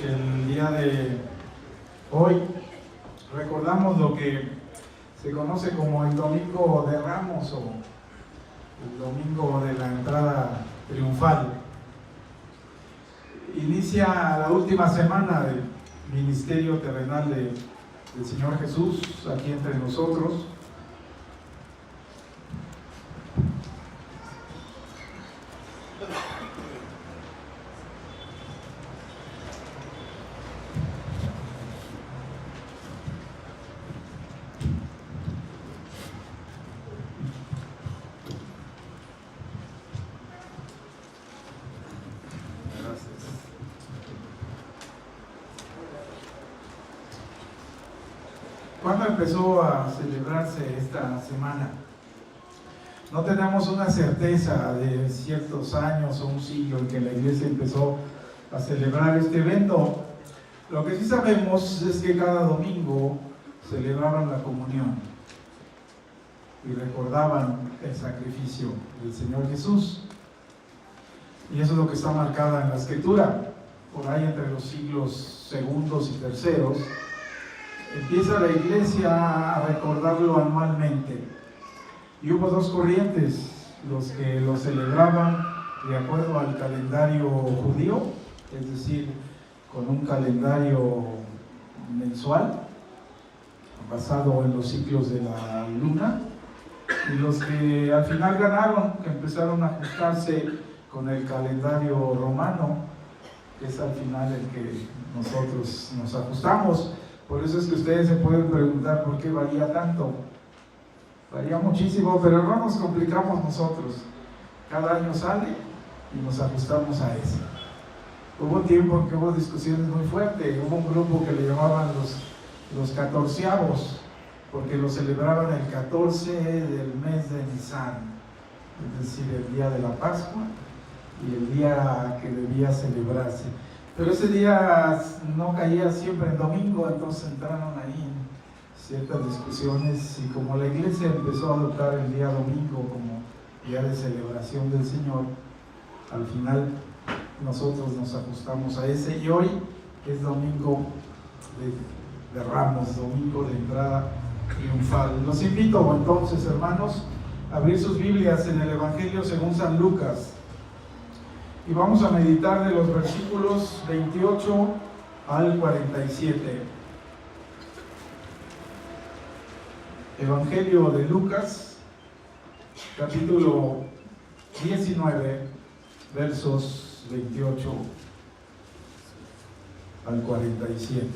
El día de hoy recordamos lo que se conoce como el Domingo de Ramos o el Domingo de la Entrada Triunfal. Inicia la última semana del ministerio terrenal del Señor Jesús aquí entre nosotros. ¿Cuándo empezó a celebrarse esta semana? No tenemos una certeza de ciertos años o un siglo en que la iglesia empezó a celebrar este evento. Lo que sí sabemos es que cada domingo celebraban la comunión y recordaban el sacrificio del Señor Jesús. Y eso es lo que está marcado en la Escritura. Por ahí entre los siglos segundos y terceros empieza la iglesia a recordarlo anualmente. Y hubo dos corrientes: los que lo celebraban de acuerdo al calendario judío, es decir, con un calendario mensual basado en los ciclos de la luna, y los que al final ganaron, que empezaron a ajustarse con el calendario romano, que es al final el que nosotros nos ajustamos. Por eso es que ustedes se pueden preguntar por qué varía tanto. Varía muchísimo, pero no nos complicamos nosotros. Cada año sale y nos ajustamos a eso. Hubo tiempo en que hubo discusiones muy fuertes. Hubo un grupo que le llamaban los catorceavos, porque lo celebraban el 14 del mes de Nisan, es decir, el día de la Pascua y el día que debía celebrarse. Pero ese día no caía siempre en domingo, entonces entraron ahí en ciertas discusiones, y como la iglesia empezó a adoptar el día domingo como día de celebración del Señor, al final nosotros nos ajustamos a ese, y hoy es domingo de Ramos, domingo de entrada triunfal. Los invito entonces, hermanos, a abrir sus Biblias en el Evangelio según San Lucas. Y vamos a meditar de los versículos 28 al 47. Evangelio de Lucas, capítulo 19, versos 28 al 47.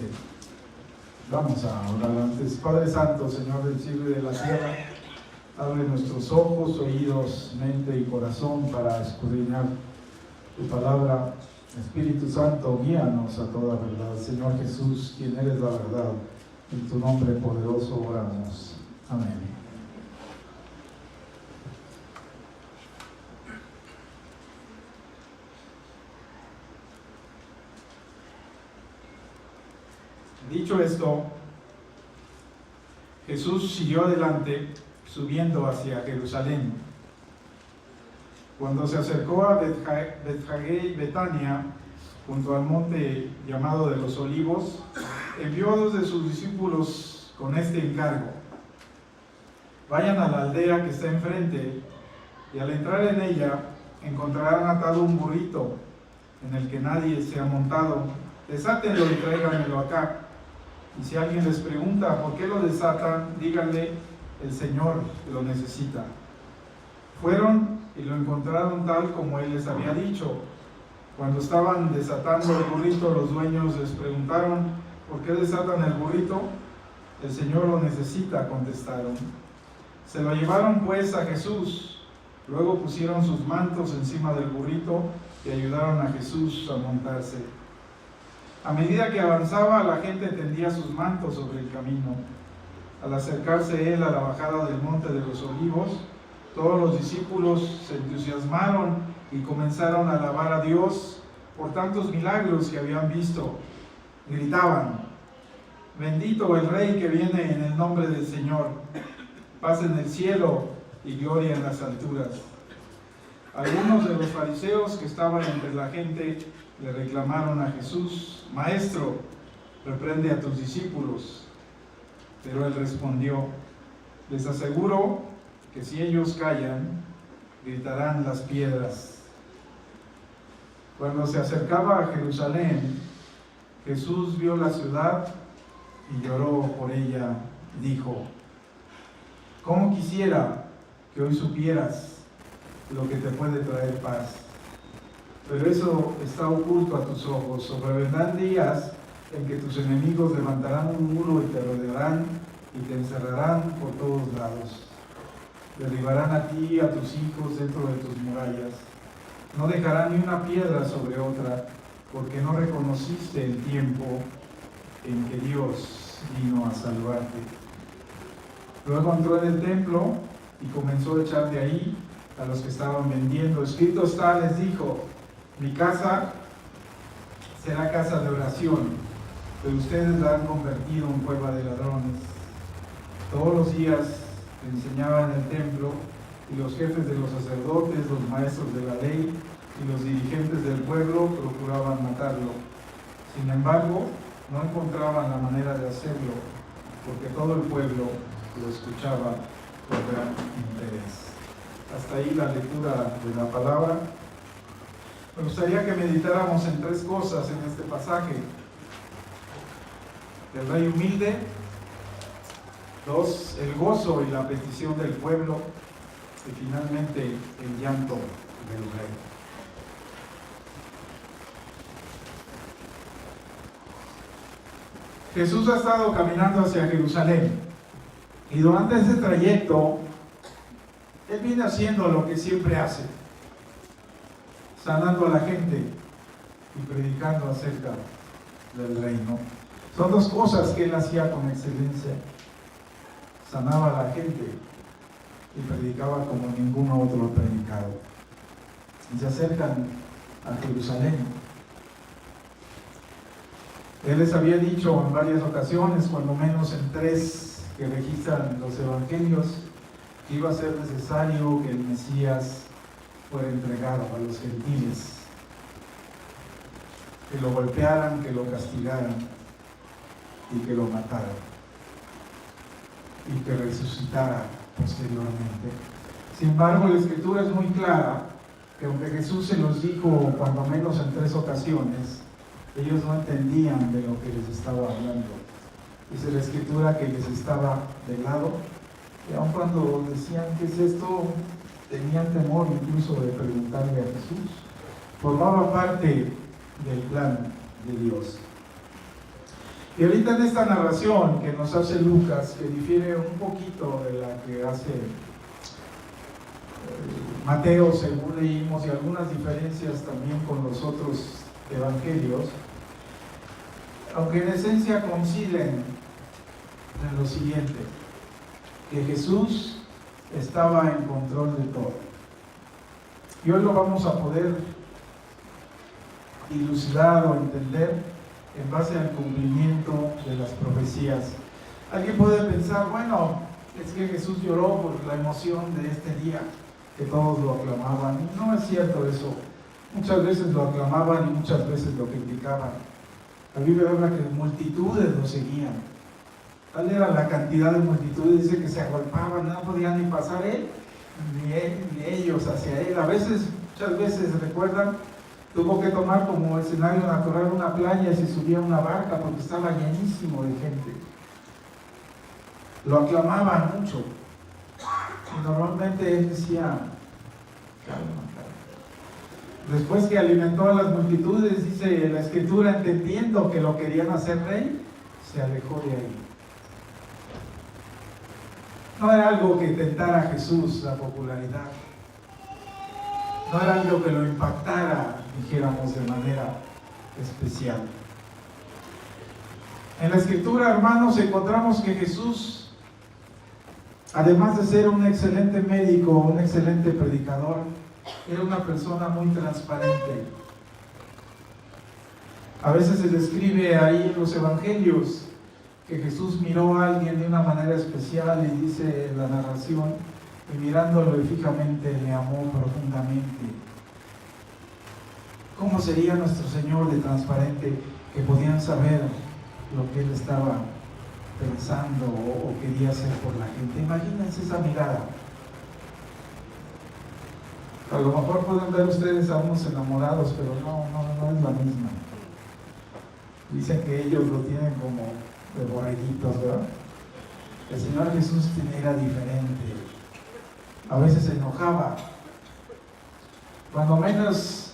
Vamos a orar antes. Padre Santo, Señor del cielo y de la tierra, abre nuestros ojos, oídos, mente y corazón para escudriñar tu palabra. Espíritu Santo, guíanos a toda verdad. Señor Jesús, quien eres la verdad, en tu nombre poderoso oramos. Amén. Dicho esto, Jesús siguió adelante, subiendo hacia Jerusalén. Cuando se acercó a Betfagé y Betania, junto al monte llamado de los Olivos, envió a dos de sus discípulos con este encargo: vayan a la aldea que está enfrente, y al entrar en ella encontrarán atado un burrito en el que nadie se ha montado. Desátenlo y tráiganmelo acá. Y si alguien les pregunta por qué lo desatan, díganle: el Señor lo necesita. Fueron y lo encontraron tal como él les había dicho. Cuando estaban desatando el burrito, los dueños les preguntaron: ¿por qué desatan el burrito? El Señor lo necesita, contestaron. Se lo llevaron pues a Jesús. Luego pusieron sus mantos encima del burrito y ayudaron a Jesús a montarse. A medida que avanzaba, la gente tendía sus mantos sobre el camino. Al acercarse él a la bajada del monte de los Olivos, todos los discípulos se entusiasmaron y comenzaron a alabar a Dios por tantos milagros que habían visto. Gritaban: bendito el Rey que viene en el nombre del Señor, paz en el cielo y gloria en las alturas. Algunos de los fariseos que estaban entre la gente le reclamaron a Jesús: Maestro, reprende a tus discípulos. Pero él respondió: les aseguro que si ellos callan, gritarán las piedras. Cuando se acercaba a Jerusalén, Jesús vio la ciudad y lloró por ella. Dijo: ¿cómo quisiera que hoy supieras lo que te puede traer paz? Pero eso está oculto a tus ojos. Sobrevendrán días en que tus enemigos levantarán un muro y te rodearán y te encerrarán por todos lados. Derribarán a ti y a tus hijos dentro de tus murallas. No dejarán ni una piedra sobre otra, porque no reconociste el tiempo en que Dios vino a salvarte. Luego entró en el templo y comenzó a echar de ahí a los que estaban vendiendo. Escrito está, les dijo: mi casa será casa de oración, pero ustedes la han convertido en cueva de ladrones. Todos los días enseñaba en el templo, y los jefes de los sacerdotes, los maestros de la ley y los dirigentes del pueblo procuraban matarlo. Sin embargo, no encontraban la manera de hacerlo, porque todo el pueblo lo escuchaba con gran interés. Hasta ahí la lectura de la palabra. Me gustaría que meditáramos en tres cosas en este pasaje: el rey humilde; dos, el gozo y la petición del pueblo; y finalmente el llanto del rey. Jesús ha estado caminando hacia Jerusalén, y durante ese trayecto Él viene haciendo lo que siempre hace: sanando a la gente y predicando acerca del reino. Son dos cosas que Él hacía con excelencia: sanaba a la gente y predicaba como ningún otro ha predicado. Y se acercan a Jerusalén. Él les había dicho en varias ocasiones, cuando menos en 3 que registran los evangelios, que iba a ser necesario que el Mesías fuera entregado a los gentiles, que lo golpearan, que lo castigaran y que lo mataran, y que resucitara posteriormente. Sin embargo, la Escritura es muy clara que aunque Jesús se los dijo cuando menos en 3 ocasiones, ellos no entendían de lo que les estaba hablando. Dice la Escritura que les estaba de lado, y aun cuando decían: ¿qué es esto?, tenían temor incluso de preguntarle a Jesús. Formaba parte del plan de Dios. Y ahorita en esta narración que nos hace Lucas, que difiere un poquito de la que hace Mateo, según leímos, y algunas diferencias también con los otros evangelios, aunque en esencia coinciden en lo siguiente: que Jesús estaba en control de todo. Y hoy lo vamos a poder dilucidar o entender en base al cumplimiento de las profecías. Alguien puede pensar: bueno, es que Jesús lloró por la emoción de este día, que todos lo aclamaban. Y no es cierto eso. Muchas veces lo aclamaban y muchas veces lo criticaban. La Biblia habla que multitudes lo seguían. Tal era la cantidad de multitudes, dice que se agolpaban, no podían ni pasar él, ni ellos hacia él. Muchas veces, recuerdan, tuvo que tomar como escenario natural una playa y se subía a una barca porque estaba llenísimo de gente. Lo aclamaban mucho. Y normalmente él decía: calma. Después que alimentó a las multitudes, dice la Escritura, entendiendo que lo querían hacer rey, se alejó de ahí. No era algo que tentara a Jesús la popularidad. No era algo que lo impactara, dijéramos, de manera especial. En la Escritura, hermanos, encontramos que Jesús, además de ser un excelente médico, un excelente predicador, era una persona muy transparente. A veces se describe ahí en los evangelios que Jesús miró a alguien de una manera especial, y dice la narración: y mirándolo fijamente le amó profundamente. ¿Cómo sería nuestro Señor de transparente, que podían saber lo que Él estaba pensando o quería hacer por la gente? Imagínense esa mirada. A lo mejor pueden ver ustedes a unos enamorados, pero no es la misma. Dicen que ellos lo tienen como de borreguitos, ¿verdad? El Señor Jesús era diferente. A veces se enojaba. Cuando menos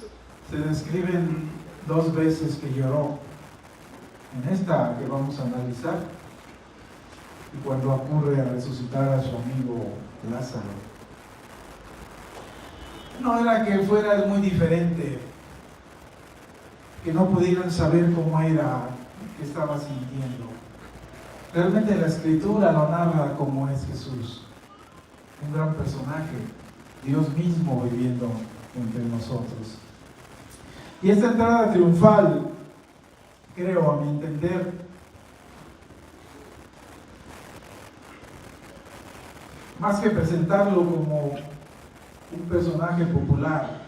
se describen 2 veces que lloró. En esta que vamos a analizar, y cuando ocurre a resucitar a su amigo Lázaro. No era que fuera muy diferente, que no pudieran saber cómo era, qué estaba sintiendo. Realmente la Escritura lo narra como es Jesús, un gran personaje, Dios mismo viviendo entre nosotros. Y esta entrada triunfal, creo, a mi entender, más que presentarlo como un personaje popular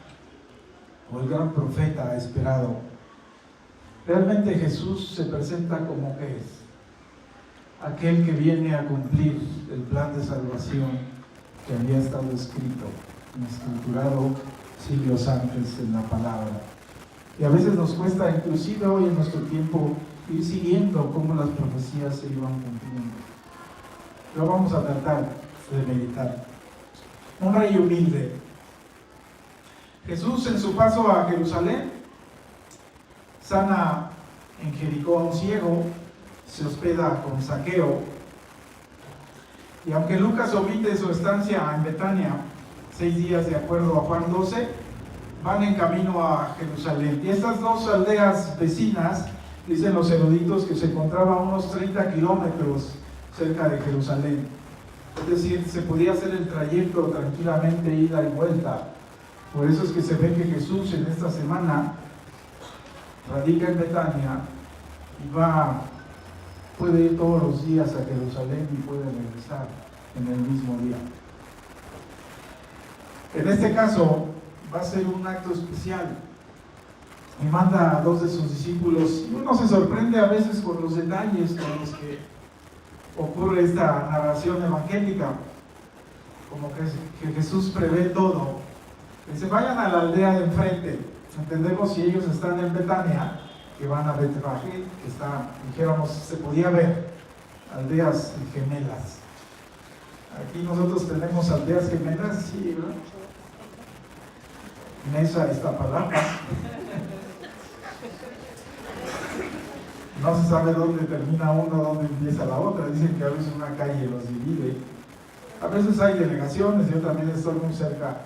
o el gran profeta esperado, realmente Jesús se presenta como que es aquel que viene a cumplir el plan de salvación que había estado escrito, escriturado siglos antes en la palabra. Y a veces nos cuesta, inclusive hoy en nuestro tiempo, ir siguiendo cómo las profecías se iban cumpliendo. Lo vamos a tratar de meditar. Un rey humilde. Jesús, en su paso a Jerusalén, sana en Jericó a un ciego, se hospeda con Zaqueo, y aunque Lucas omite su estancia en Betania, 6 días de acuerdo a Juan 12, van en camino a Jerusalén. Y estas 2 aldeas vecinas, dicen los eruditos, que se encontraban a unos 30 kilómetros cerca de Jerusalén. Es decir, se podía hacer el trayecto tranquilamente, ida y vuelta. Por eso es que se ve que Jesús en esta semana radica en Betania y puede ir todos los días a Jerusalén y puede regresar en el mismo día. En este caso va a ser un acto especial y manda a 2 de sus discípulos, y uno se sorprende a veces con los detalles con los que ocurre esta narración evangélica, como que Jesús prevé todo. Dice: vayan a la aldea de enfrente. Entendemos, si ellos están en Betania, que van a Betfagé, que está, dijéramos, se podía ver aldeas gemelas. Aquí nosotros tenemos aldeas gemelas, sí, ¿verdad? Mesa, Iztapalapa. No se sabe dónde termina uno, dónde empieza la otra. Dicen que a veces una calle los divide. A veces hay delegaciones. Yo también estoy muy cerca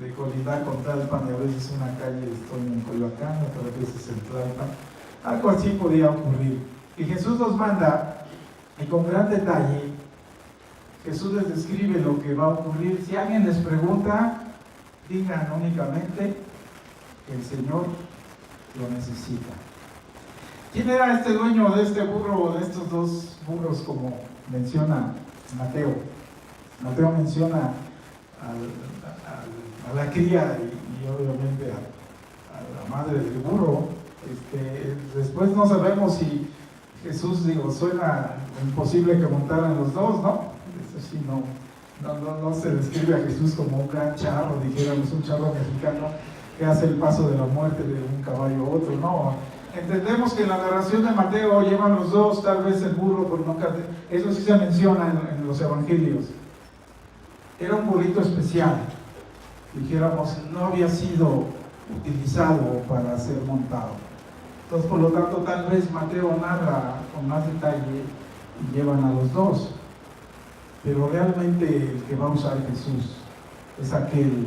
de colindar con Tlalpan, y a veces una calle estoy en Coyoacán, otras veces en Tlalpan. Algo así podía ocurrir. Y Jesús los manda, y con gran detalle Jesús les describe lo que va a ocurrir. Si alguien les pregunta, digan únicamente que el Señor lo necesita. ¿Quién era este dueño de este burro, o de estos 2 burros, como menciona Mateo? Mateo menciona a la cría y obviamente a la madre del burro. Después no sabemos si Jesús, suena imposible que montaran los 2, ¿no? Eso sí, no se describe a Jesús como un gran charro, dijéramos, un charro mexicano que hace el paso de la muerte de un caballo a otro, no. Entendemos que en la narración de Mateo llevan los 2, tal vez el burro, pero no, eso sí se menciona en los evangelios. Era un burrito especial, dijéramos, no había sido utilizado para ser montado. Entonces, por lo tanto, tal vez Mateo narra con más detalle y llevan a los 2. Pero realmente el que va a usar Jesús es aquel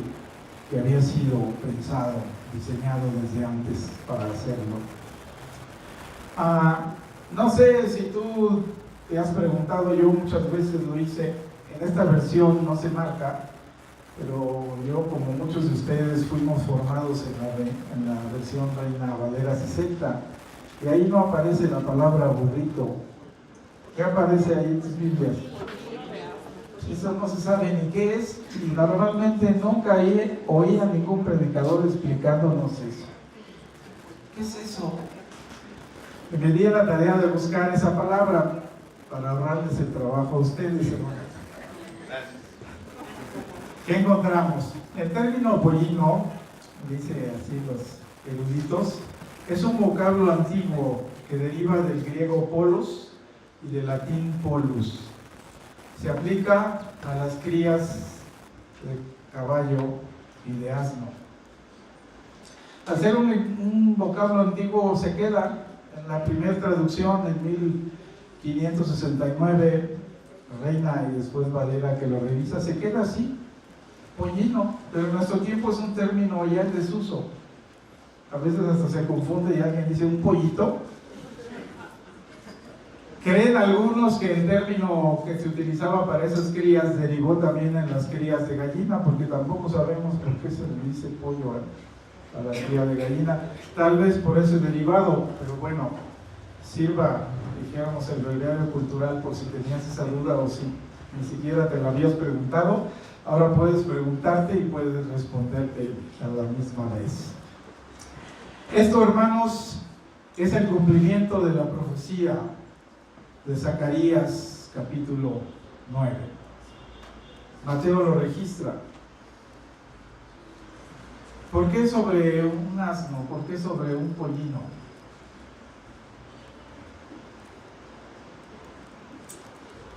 que había sido pensado, diseñado desde antes para hacerlo. No sé si tú te has preguntado, yo muchas veces lo hice, en esta versión no se marca, pero yo, como muchos de ustedes, fuimos formados en la versión Reina Valera 60, y ahí no aparece la palabra burrito. ¿Qué aparece ahí en tus Biblias? Eso no se sabe ni qué es, y normalmente nunca oí a ningún predicador explicándonos eso. ¿Qué es eso? Y me di a la tarea de buscar esa palabra para ahorrarles el trabajo a ustedes, hermanos. ¿Qué encontramos? El término pollino, dice así los eruditos, es un vocablo antiguo que deriva del griego polos y del latín polus. Se aplica a las crías de caballo y de asno. Al ser un vocablo antiguo, se queda en la primera traducción en 1569, Reina y después Valera, que lo revisa, se queda así, pollino, pero en nuestro tiempo es un término ya en desuso. A veces hasta se confunde y alguien dice un pollito. Creen algunos que el término que se utilizaba para esas crías derivó también en las crías de gallina, porque tampoco sabemos por qué se le dice pollo a la cría de gallina. Tal vez por ese derivado, pero bueno, sirva, dijéramos, el breviario cultural por si tenías esa duda o si ni siquiera te la habías preguntado. Ahora puedes preguntarte y puedes responderte a la misma vez. Esto, hermanos, es el cumplimiento de la profecía de Zacarías capítulo 9. Mateo lo registra. ¿Por qué sobre un asno? ¿Por qué sobre un pollino?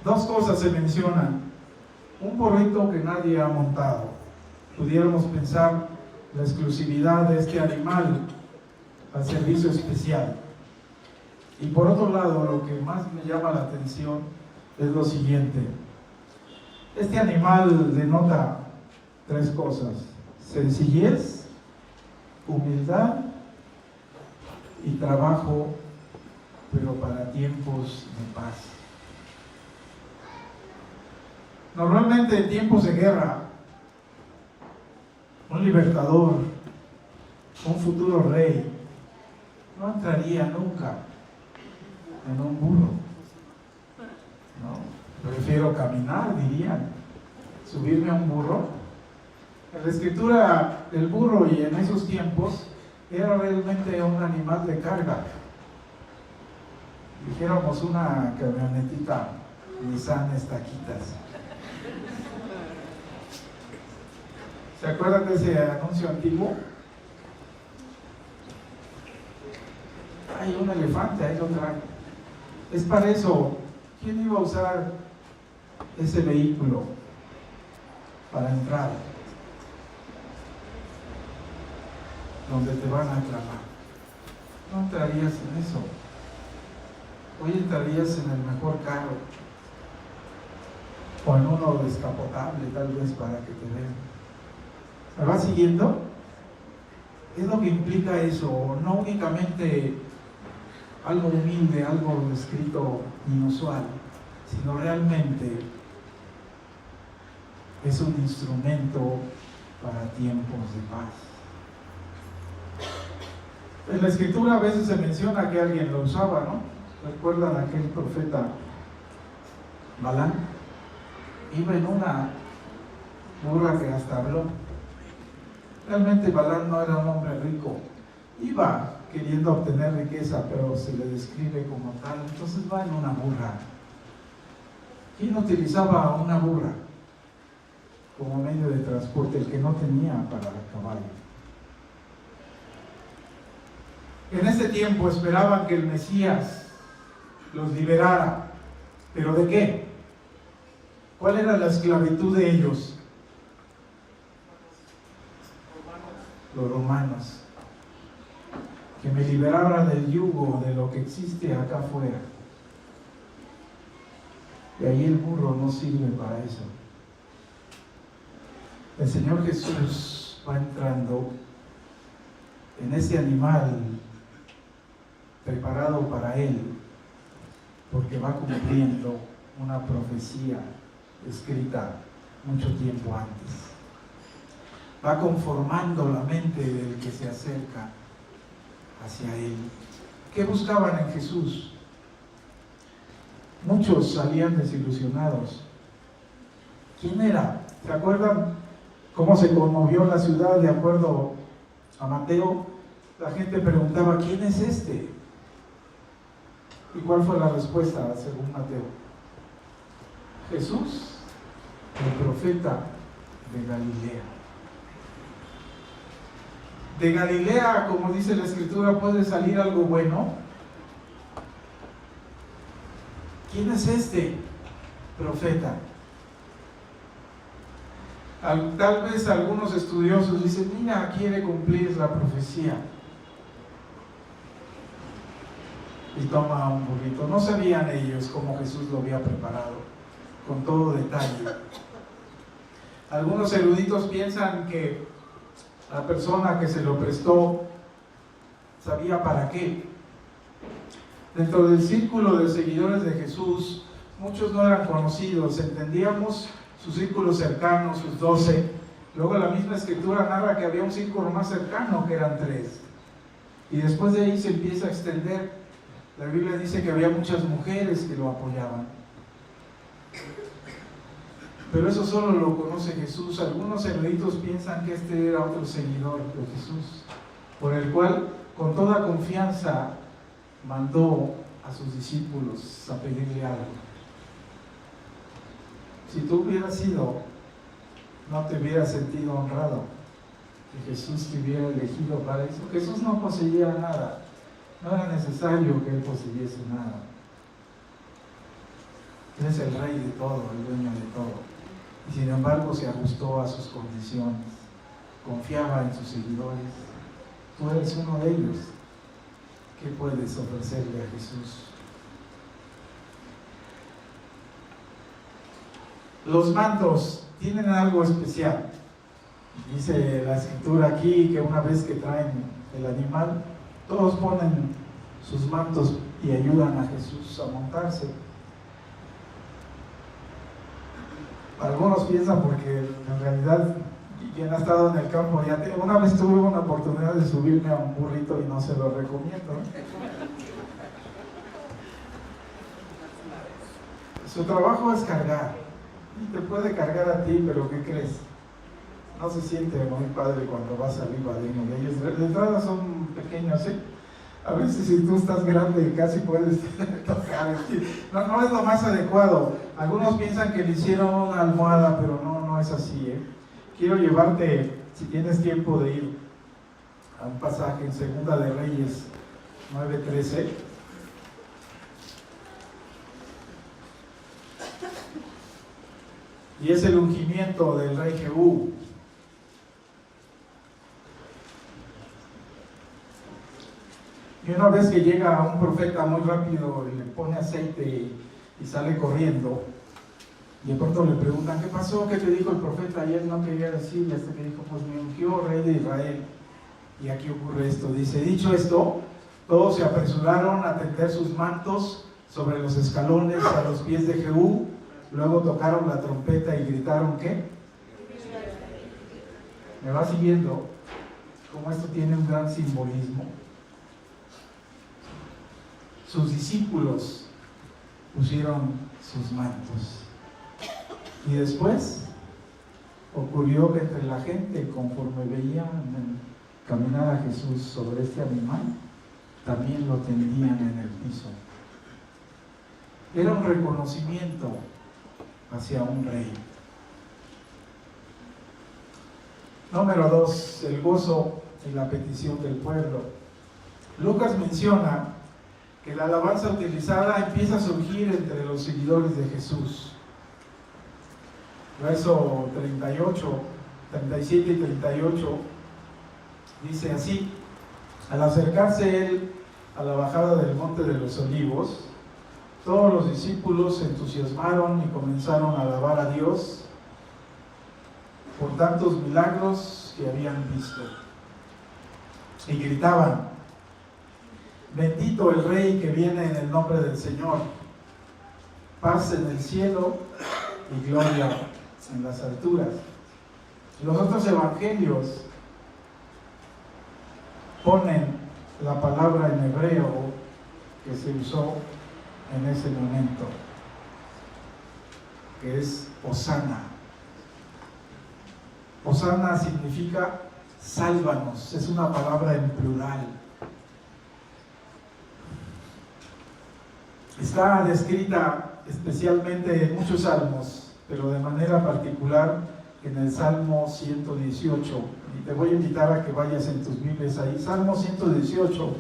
Dos cosas se mencionan. Un burrito que nadie ha montado. Pudiéramos pensar la exclusividad de este animal al servicio especial. Y por otro lado, lo que más me llama la atención es lo siguiente. Este animal denota tres cosas: sencillez, humildad y trabajo, pero para tiempos de paz. Normalmente en tiempos de guerra, un libertador, un futuro rey, no entraría nunca en un burro. No, prefiero caminar, dirían. Subirme a un burro. En la escritura, el burro, y en esos tiempos, era realmente un animal de carga. Dijéramos una camionetita Nissan Estaquitas. ¿Se acuerdan de ese anuncio antiguo? Hay un elefante, ahí lo trae. Es para eso. ¿Quién iba a usar ese vehículo para entrar donde te van a aclamar? No entrarías en eso. Hoy entrarías en el mejor carro o en uno descapotable, tal vez, para que te vean. ¿Me va siguiendo? Es lo que implica eso, no únicamente algo humilde, algo escrito inusual, sino realmente es un instrumento para tiempos de paz. En la escritura a veces se menciona que alguien lo usaba, ¿no? ¿Recuerdan aquel profeta Balán? Iba en una burra que hasta habló. Realmente Balán no era un hombre rico, iba queriendo obtener riqueza, pero se le describe como tal, entonces va en una burra. ¿Quién utilizaba una burra como medio de transporte? El que no tenía para el caballo. En ese tiempo esperaban que el Mesías los liberara, ¿pero de qué? ¿Cuál era la esclavitud de ellos? Los romanos. Que me liberara del yugo de lo que existe acá afuera. Y ahí el burro no sirve para eso. El Señor Jesús va entrando en ese animal preparado para Él, porque va cumpliendo una profecía escrita mucho tiempo antes. Va conformando la mente del que se acerca hacia Él. ¿Qué buscaban en Jesús? Muchos salían desilusionados. ¿Quién era? ¿Se acuerdan cómo se conmovió la ciudad de acuerdo a Mateo? la gente preguntaba, ¿quién es este? ¿Y cuál fue la respuesta según Mateo? Jesús, el profeta de Galilea. De Galilea, como dice la Escritura, puede salir algo bueno. ¿Quién es este profeta? Tal vez algunos estudiosos dicen, mira, quiere cumplir la profecía. Y toma un burrito. No sabían ellos cómo Jesús lo había preparado, con todo detalle. Algunos eruditos piensan que la persona que se lo prestó sabía para qué. Dentro del círculo de seguidores de Jesús, muchos no eran conocidos, entendíamos su círculo cercano, sus 12. Luego la misma Escritura narra que había un círculo más cercano, que eran 3. Y después de ahí se empieza a extender. La Biblia dice que había muchas mujeres que lo apoyaban. Pero eso solo lo conoce Jesús. Algunos eruditos piensan que este era otro seguidor de Jesús, por el cual con toda confianza mandó a sus discípulos a pedirle algo. Si tú hubieras sido, no te hubieras sentido honrado que Jesús te hubiera elegido para eso. Jesús no poseía nada, no era necesario que él poseyese nada. Él es el rey de todo, el dueño de todo. Y sin embargo se ajustó a sus condiciones, confiaba en sus seguidores. Tú eres uno de ellos. ¿Qué puedes ofrecerle a Jesús? Los mantos tienen algo especial. Dice la Escritura aquí que una vez que traen el animal, todos ponen sus mantos y ayudan a Jesús a montarse. Algunos piensan porque en realidad quien ha estado en el campo, una vez tuve una oportunidad de subirme a un burrito y no se lo recomiendo. Su trabajo es cargar, y te puede cargar a ti, pero ¿qué crees? No se siente muy padre cuando vas arriba de uno de ellos. De entrada son pequeños, ¿sí? A veces si tú estás grande casi puedes tocar. No es lo más adecuado. Algunos piensan que le hicieron una almohada, pero no es así, ¿eh? Quiero llevarte, si tienes tiempo, de ir a un pasaje en Segunda de Reyes 9:13. Y es el ungimiento del rey Jehú. Y una vez que llega un profeta muy rápido y le pone aceite y sale corriendo, y de pronto le preguntan, ¿qué pasó? ¿Qué te dijo el profeta? Y él no quería decirle, hasta que dijo, pues me ungió rey de Israel. Y aquí ocurre esto, dice, dicho esto, todos se apresuraron a tender sus mantos sobre los escalones a los pies de Jehú, luego tocaron la trompeta y gritaron, ¿qué? ¿Me va siguiendo? Como esto tiene un gran simbolismo. Sus discípulos pusieron sus mantos. Y después ocurrió que entre la gente, conforme veían caminar a Jesús sobre este animal, también lo tendían en el piso. Era un reconocimiento hacia un rey. Número 2, el gozo y la petición del pueblo. Lucas menciona que la alabanza utilizada empieza a surgir entre los seguidores de Jesús. Verso 37 y 38 dice así: al acercarse él a la bajada del monte de los olivos, todos los discípulos se entusiasmaron y comenzaron a alabar a Dios por tantos milagros que habían visto. Y gritaban: bendito el Rey que viene en el nombre del Señor, paz en el cielo y gloria en las alturas. Los otros evangelios ponen la palabra en hebreo que se usó en ese momento, que es Hosana. Hosana significa Sálvanos, es una palabra en plural. Está descrita especialmente en muchos salmos, pero de manera particular en el Salmo 118. Y te voy a invitar a que vayas en tus Biblias ahí. Salmo 118,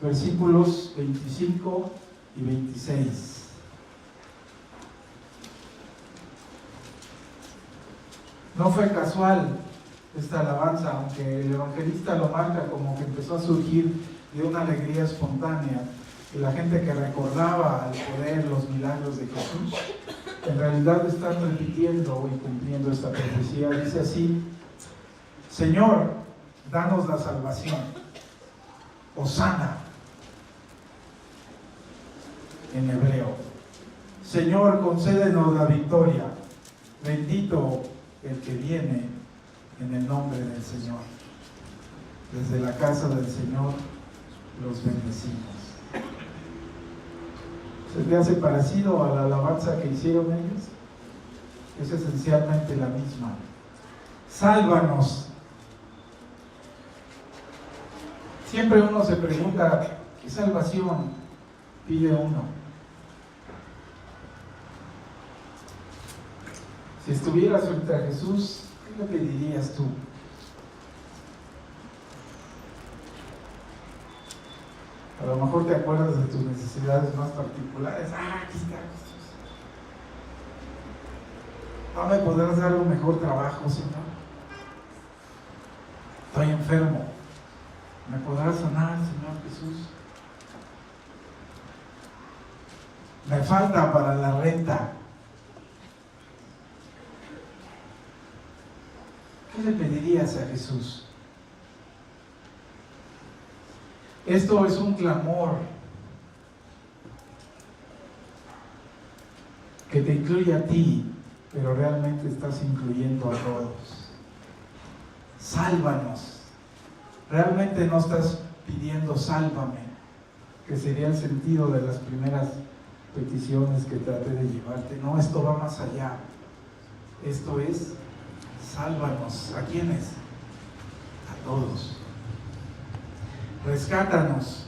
versículos 25 y 26. No fue casual esta alabanza, aunque el evangelista lo marca como que empezó a surgir de una alegría espontánea, y la gente que recordaba el poder, los milagros de Jesús, en realidad están repitiendo y cumpliendo esta profecía. Dice así: Señor, danos la salvación. Hosana, en hebreo. Señor, concédenos la victoria. Bendito el que viene en el nombre del Señor. Desde la casa del Señor los bendecimos. ¿Se te hace parecido a la alabanza que hicieron ellos? Es esencialmente la misma. Sálvanos. Siempre uno se pregunta, ¿qué salvación pide uno? Si estuvieras frente a Jesús, ¿qué le pedirías tú? A lo mejor te acuerdas de tus necesidades más particulares. Aquí está Jesús. ¿No me podrás dar un mejor trabajo, Señor? Estoy enfermo. ¿Me podrás sanar, Señor Jesús? Me falta para la renta. ¿Qué le pedirías a Jesús? Esto es un clamor que te incluye a ti, pero realmente estás incluyendo a todos. Sálvanos. Realmente no estás pidiendo sálvame, que sería el sentido de las primeras peticiones que traté de llevarte. No, esto va más allá. Esto es sálvanos. ¿A quiénes? A todos. Rescátanos,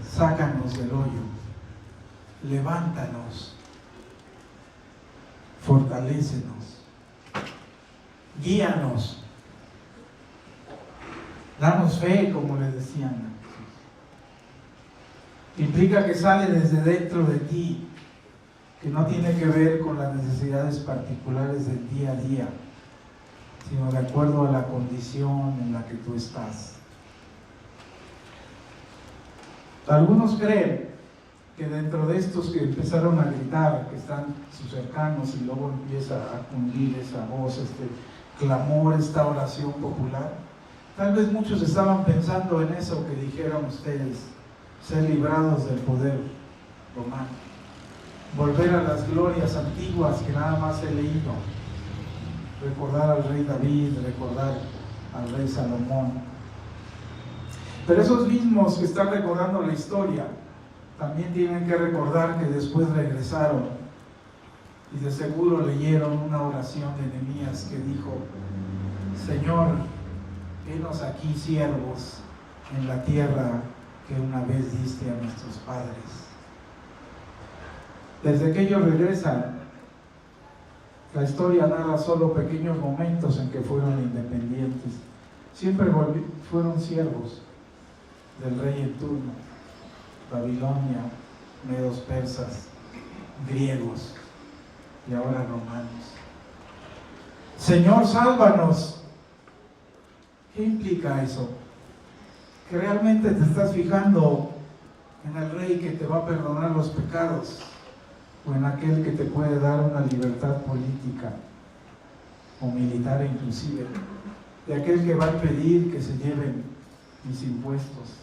sácanos del hoyo, levántanos, fortalécenos, guíanos, danos fe, como le decían a Jesús. Implica que sale desde dentro de ti, que no tiene que ver con las necesidades particulares del día a día, sino de acuerdo a la condición en la que tú estás. Algunos creen que dentro de estos que empezaron a gritar, que están sus cercanos, y luego empieza a cundir esa voz, este clamor, esta oración popular, tal vez muchos estaban pensando en eso que dijeron ustedes: ser librados del poder romano, volver a las glorias antiguas que nada más he leído, recordar al rey David, recordar al rey Salomón. Pero esos mismos que están recordando la historia también tienen que recordar que después regresaron y de seguro leyeron una oración de Nehemías que dijo: Señor, henos aquí siervos en la tierra que una vez diste a nuestros padres. Desde que ellos regresan, la historia narra solo pequeños momentos en que fueron independientes. Siempre fueron siervos del rey en turno: Babilonia, medos persas, griegos y ahora romanos. Señor, sálvanos. ¿Qué implica eso? Que realmente te estás fijando en el rey que te va a perdonar los pecados, o en aquel que te puede dar una libertad política o militar inclusive, de aquel que va a pedir que se lleven mis impuestos,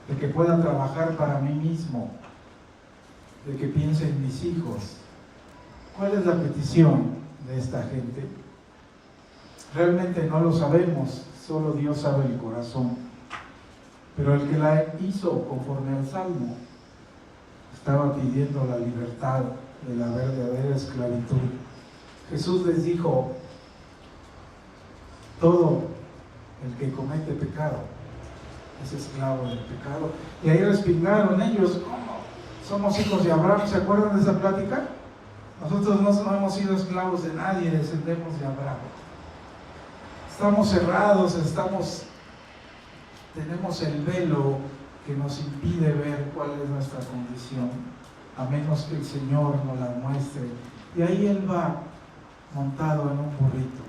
de que pueda trabajar para mí mismo, de que piense en mis hijos. ¿Cuál es la petición de esta gente? Realmente no lo sabemos, solo Dios sabe el corazón. Pero el que la hizo conforme al Salmo estaba pidiendo la libertad de la verdadera esclavitud. Jesús les dijo: Todo el que comete pecado es esclavo del pecado. Y ahí respingaron ellos: ¿cómo? Somos hijos de Abraham. ¿Se acuerdan de esa plática? Nosotros no hemos sido esclavos de nadie, descendemos de Abraham. Estamos cerrados, tenemos el velo que nos impide ver cuál es nuestra condición, a menos que el Señor nos la muestre. Y ahí Él va montado en un burrito,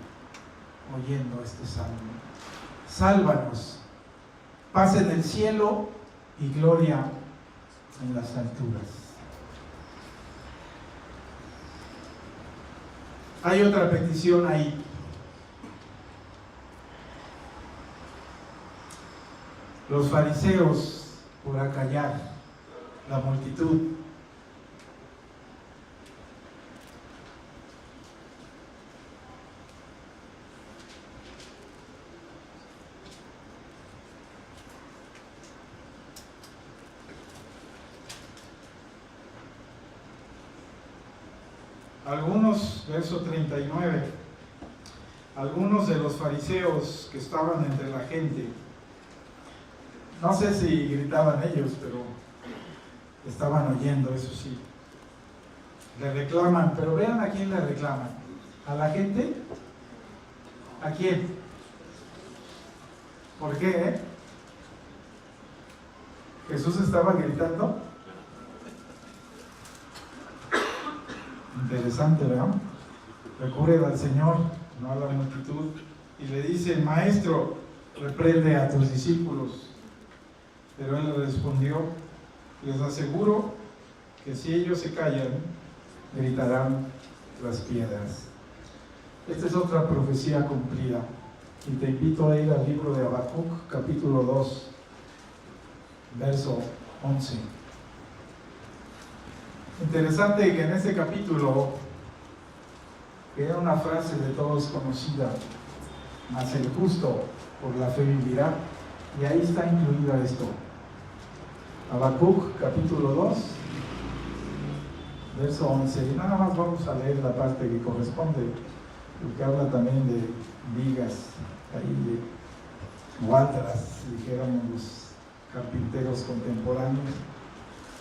oyendo este salmo: sálvanos, paz en el cielo y gloria en las alturas. Hay otra petición ahí. Los fariseos, por acallar la multitud, algunos, verso 39, algunos de los fariseos que estaban entre la gente, no sé si gritaban ellos, pero estaban oyendo, eso sí, le reclaman. Pero vean a quién le reclaman: a la gente. ¿A quién? ¿Por qué? Jesús estaba gritando. Interesante, ¿verdad? Recurre al Señor, no a la multitud, y le dice: Maestro, reprende a tus discípulos. Pero él le respondió: les aseguro que si ellos se callan, gritarán las piedras. Esta es otra profecía cumplida. Y te invito a ir al libro de Habacuc, capítulo 2, verso 11. Interesante que en este capítulo, que era una frase de todos conocida: mas el justo por la fe vivirá, y ahí está incluida esto. Habacuc, capítulo 2, verso 11. Y nada más vamos a leer la parte que corresponde, porque habla también de vigas, ahí de gualdras, dijéramos los carpinteros contemporáneos.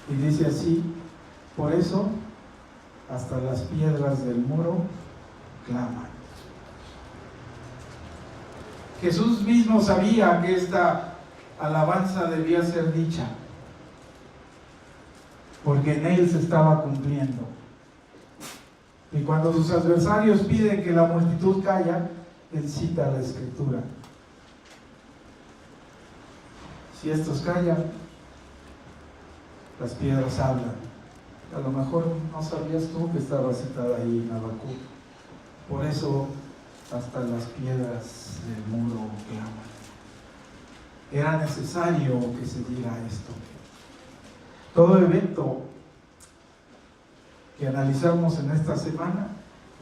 Y dice así: por eso hasta las piedras del muro claman. Jesús mismo sabía que esta alabanza debía ser dicha, porque en Él se estaba cumpliendo. Y cuando sus adversarios piden que la multitud calla, Él cita la Escritura: si estos callan, las piedras hablan. A lo mejor no sabías tú que estaba citada ahí en Habacuc. Por eso hasta las piedras del muro claman. Era necesario que se diera esto. Todo evento que analizamos en esta semana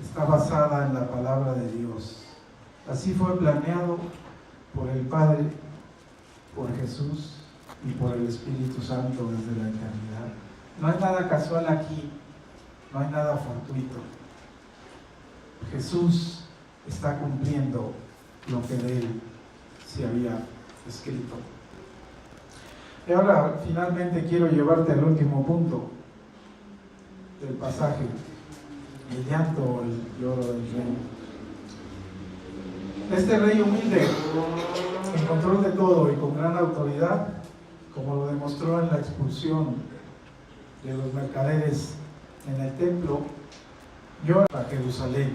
está basada en la palabra de Dios. Así fue planeado por el Padre, por Jesús y por el Espíritu Santo desde la eternidad. No hay nada casual aquí, no hay nada fortuito. Jesús está cumpliendo lo que de Él se había escrito. Y ahora finalmente quiero llevarte al último punto del pasaje: el llanto o el lloro del rey. Este rey humilde, en control de todo y con gran autoridad, como lo demostró en la expulsión de los mercaderes en el templo, llora a Jerusalén.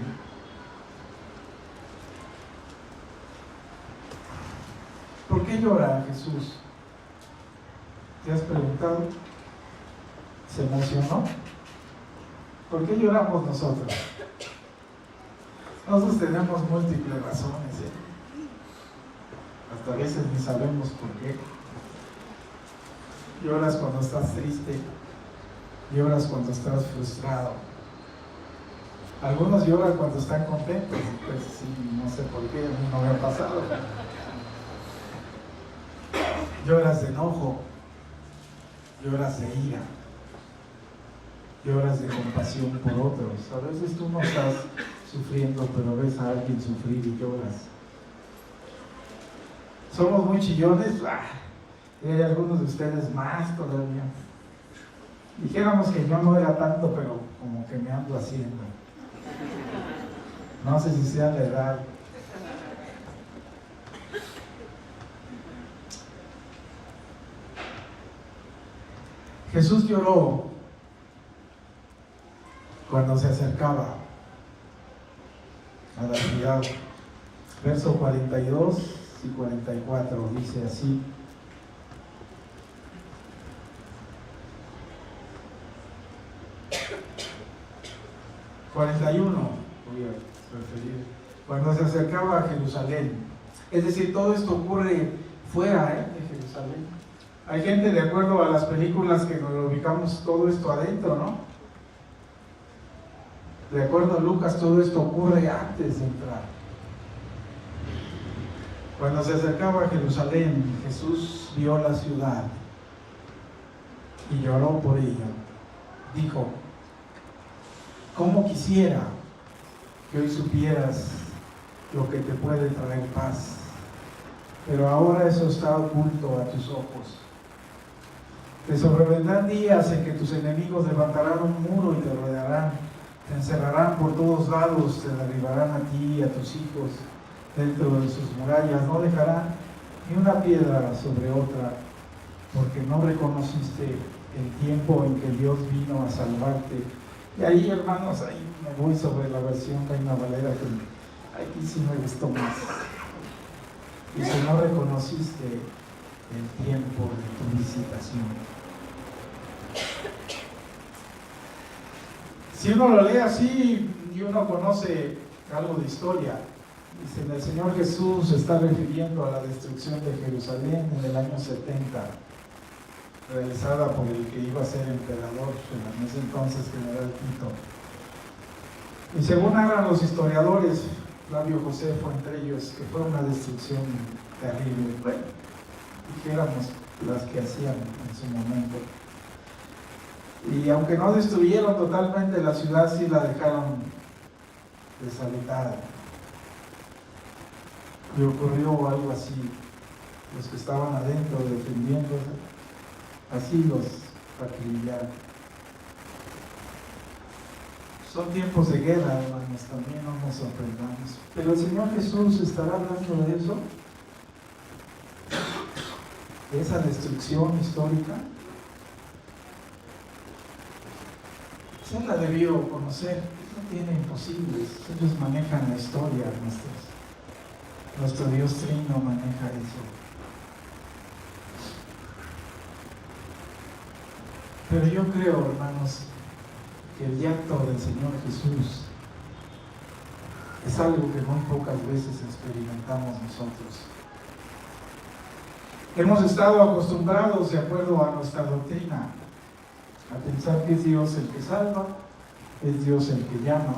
¿Por qué llora Jesús? ¿Te has preguntado? ¿Se emocionó? ¿Por qué lloramos nosotros? Nosotros tenemos múltiples razones, hasta a veces ni sabemos por qué. Lloras cuando estás triste, lloras cuando estás frustrado. Algunos lloran cuando están contentos, pues sí, no sé por qué, a mí no me ha pasado. Lloras de enojo, lloras de ira, lloras de compasión por otros. A veces tú no estás sufriendo, pero ves a alguien sufrir y lloras. Somos muy chillones. Y hay algunos de ustedes más todavía. Dijéramos que yo no era tanto, pero como que me ando haciendo. No sé si sea la edad. Jesús lloró cuando se acercaba a la ciudad. Verso 42 y 44 dice así: ...41 voy a referir, cuando se acercaba a Jerusalén. Es decir, todo esto ocurre fuera de Jerusalén. Hay gente, de acuerdo a las películas, que nos lo ubicamos todo esto adentro, ¿no? De acuerdo a Lucas, todo esto ocurre antes de entrar. Cuando se acercaba a Jerusalén, Jesús vio la ciudad y lloró por ella. Dijo: ¿cómo quisiera que hoy supieras lo que te puede traer paz? Pero ahora eso está oculto a tus ojos. Te sobrevendrán días en que tus enemigos levantarán un muro y te rodearán, te encerrarán por todos lados, te derribarán a ti y a tus hijos dentro de sus murallas, no dejarán ni una piedra sobre otra, porque no reconociste el tiempo en que Dios vino a salvarte. Y ahí, hermanos, ahí me voy sobre la versión Reina Valera, que aquí sí me gustó más. Dice: no reconociste el tiempo de tu visitación. Si uno lo lee así y uno conoce algo de historia, dice: el Señor Jesús se está refiriendo a la destrucción de Jerusalén en el año 70, realizada por el que iba a ser emperador en ese entonces, general Tito. Y según hablan los historiadores, Flavio Josefo entre ellos, que fue una destrucción terrible. Bueno, dijéramos las que hacían en su momento. Y aunque no destruyeron totalmente la ciudad, sí la dejaron deshabitada. Y ocurrió algo así: los que estaban adentro defendiéndose, así los acribillaron. Son tiempos de guerra, hermanos, también no nos sorprendamos. Pero el Señor Jesús estará hablando de eso, de esa destrucción histórica. Él la debió conocer, no tiene imposibles, ellos manejan la historia, nuestro Dios Trino maneja eso. Pero yo creo, hermanos, que el llanto del Señor Jesús es algo que muy pocas veces experimentamos nosotros. Hemos estado acostumbrados, de acuerdo a nuestra doctrina, a pensar que es Dios el que salva, es Dios el que llama,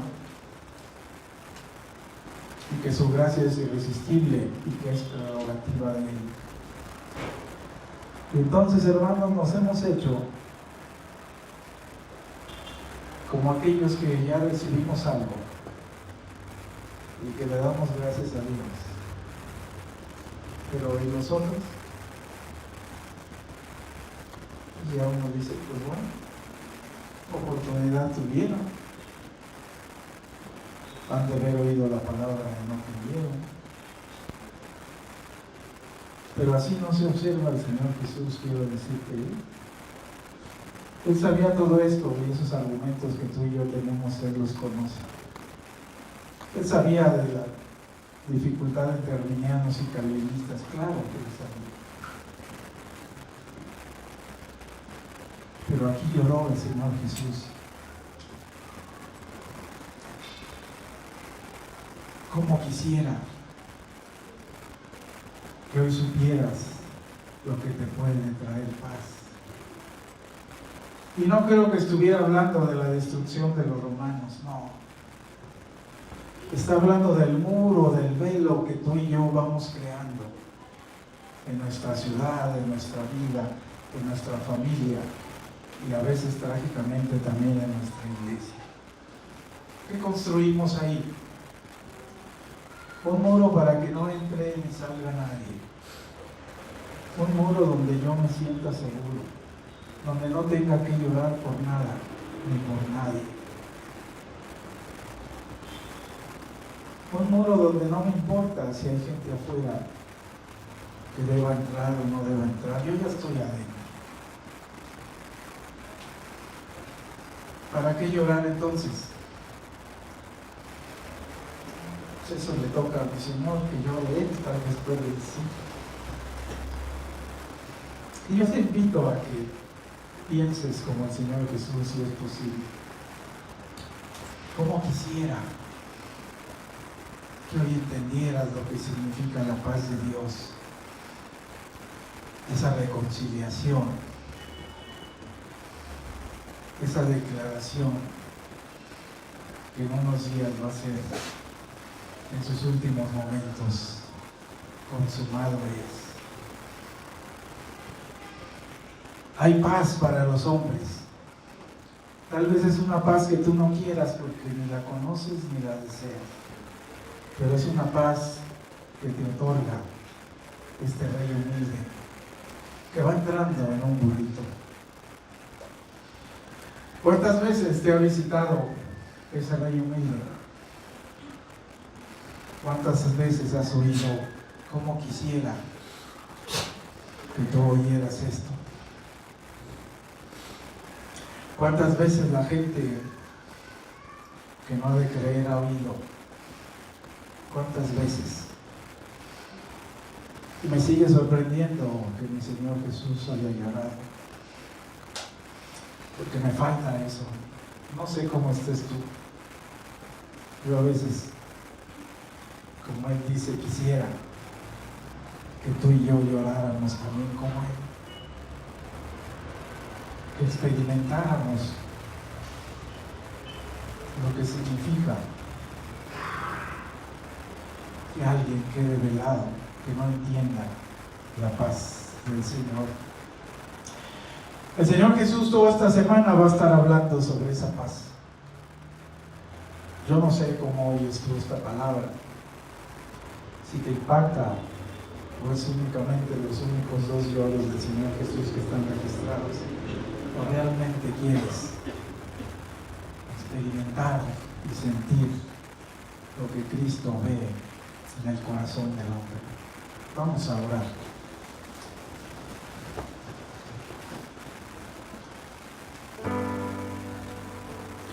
y que su gracia es irresistible y que es prerrogativa de Él. Y entonces, hermanos, nos hemos hecho como aquellos que ya recibimos algo y que le damos gracias a Dios. Pero ¿y los otros? Y a uno dice: pues bueno, oportunidad tuvieron, han de haber oído la palabra y no creyeron. Pero así no se observa el Señor Jesús, quiero decirte. Él sabía todo esto y esos argumentos que tú y yo tenemos, Él los conoce. Él sabía de la dificultad entre arminianos y calvinistas, claro que lo sabía. Pero aquí lloró el Señor Jesús. Como quisiera que hoy supieras lo que te puede traer paz. Y no creo que estuviera hablando de la destrucción de los romanos, no. Está hablando del muro, del velo que tú y yo vamos creando en nuestra ciudad, en nuestra vida, en nuestra familia y a veces trágicamente también en nuestra iglesia. ¿Qué construimos ahí? Un muro para que no entre ni salga nadie. Un muro donde yo me sienta seguro, donde no tenga que llorar por nada ni por nadie. Un muro donde no me importa si hay gente afuera que deba entrar o no deba entrar. Yo ya estoy adentro. ¿Para qué llorar entonces? Pues eso le toca a mi Señor, que llore Él, tal vez puede decir. Y yo te invito a que pienses como el Señor Jesús, si es posible. ¿Cómo quisiera que hoy entendieras lo que significa la paz de Dios? Esa reconciliación, esa declaración que en unos días va a ser en sus últimos momentos consumado es. Hay paz para los hombres. Tal vez es una paz que tú no quieras porque ni la conoces ni la deseas, pero es una paz que te otorga este Rey humilde que va entrando en un burrito. ¿Cuántas veces te ha visitado ese Rey humilde? ¿Cuántas veces has oído cómo quisiera que tú oyeras esto? ¿Cuántas veces la gente que no ha de creer ha oído? ¿Cuántas veces? Y me sigue sorprendiendo que mi Señor Jesús haya llorado, porque me falta eso. No sé cómo estés tú. Yo a veces, como Él dice, quisiera que tú y yo lloráramos también como Él, que experimentáramos lo que significa que alguien quede velado, que no entienda la paz del Señor. El Señor Jesús toda esta semana va a estar hablando sobre esa paz. Yo no sé cómo oyes tú esta palabra, si te impacta o es únicamente los únicos 2 lloros del Señor Jesús que están registrados, o realmente quieres experimentar y sentir lo que Cristo ve en el corazón del hombre. Vamos a orar.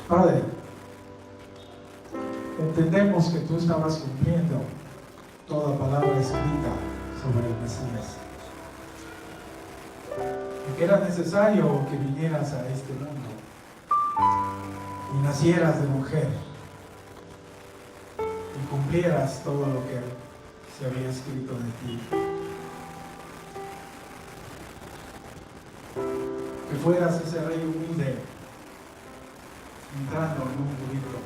Padre, entendemos que tú estabas cumpliendo toda palabra escrita sobre el Mesías y que era necesario que vinieras a este mundo y nacieras de mujer y cumplieras todo lo que se había escrito de ti, que fueras ese Rey humilde entrando en un burrito,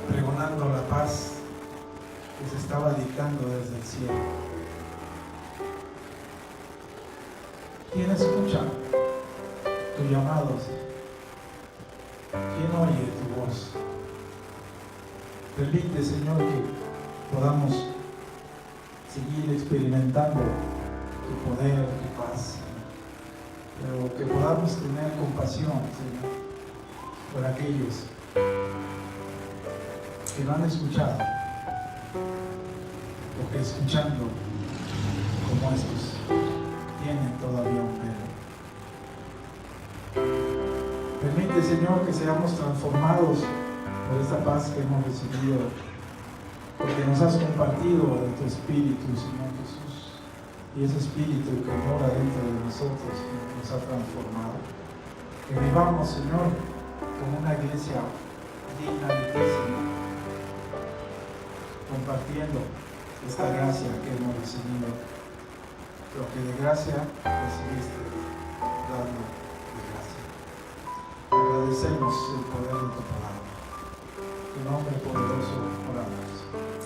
pregonando la paz que se estaba dictando desde el cielo. ¿Quién escucha tu llamado? ¿Quién oye tu voz? Permite, Señor, que podamos seguir experimentando tu poder, tu paz, pero que podamos tener compasión, Señor, por aquellos que no han escuchado, o que escuchando como estos tienen todavía un velo. Permite, Señor, que seamos transformados por esta paz que hemos recibido, porque nos has compartido de tu Espíritu, Señor Jesús, y ese Espíritu que mora dentro de nosotros nos ha transformado. Que vivamos, Señor, como una iglesia digna de ti, Señor, compartiendo esta gracia que hemos recibido, lo que de gracia recibiste, dando de gracia. Agradecemos el poder de tu palabra. En tu nombre poderoso oramos.